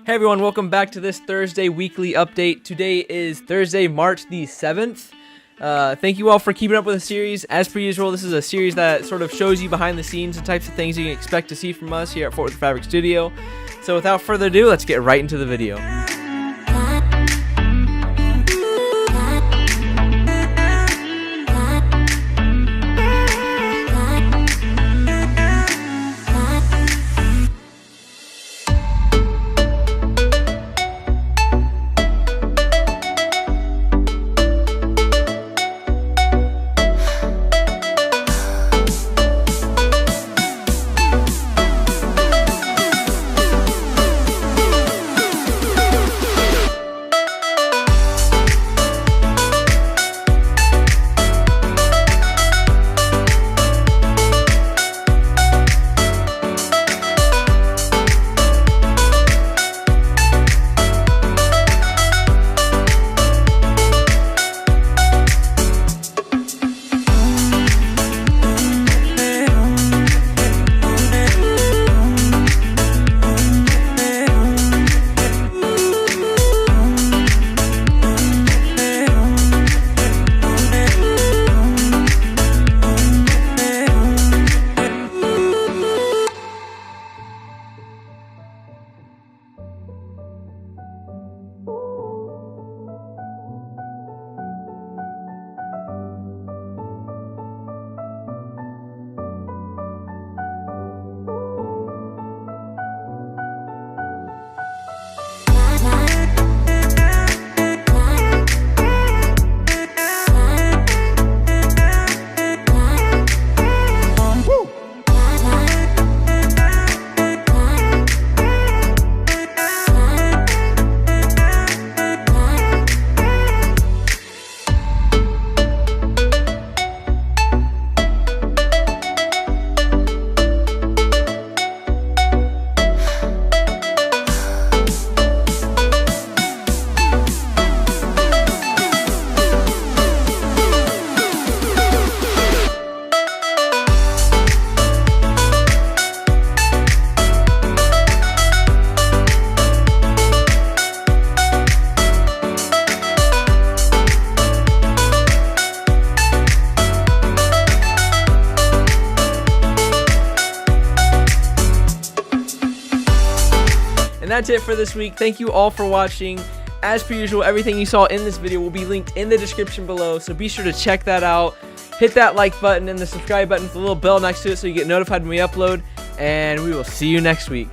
Hey everyone, welcome back to this Thursday weekly update. Today is Thursday, March the 7th. Thank you all for keeping up with the series. As per usual, this is a series that sort of shows you behind the scenes the types of things you can expect to see from us here at Fort Worth Fabric Studio. So without further ado, let's get right into the video. And that's it for this week. Thank you all for watching. As per usual, everything you saw in this video will be linked in the description below, so be sure to check that out. Hit that like button and the subscribe button with the little bell next to it so you get notified when we upload, and we will see you next week.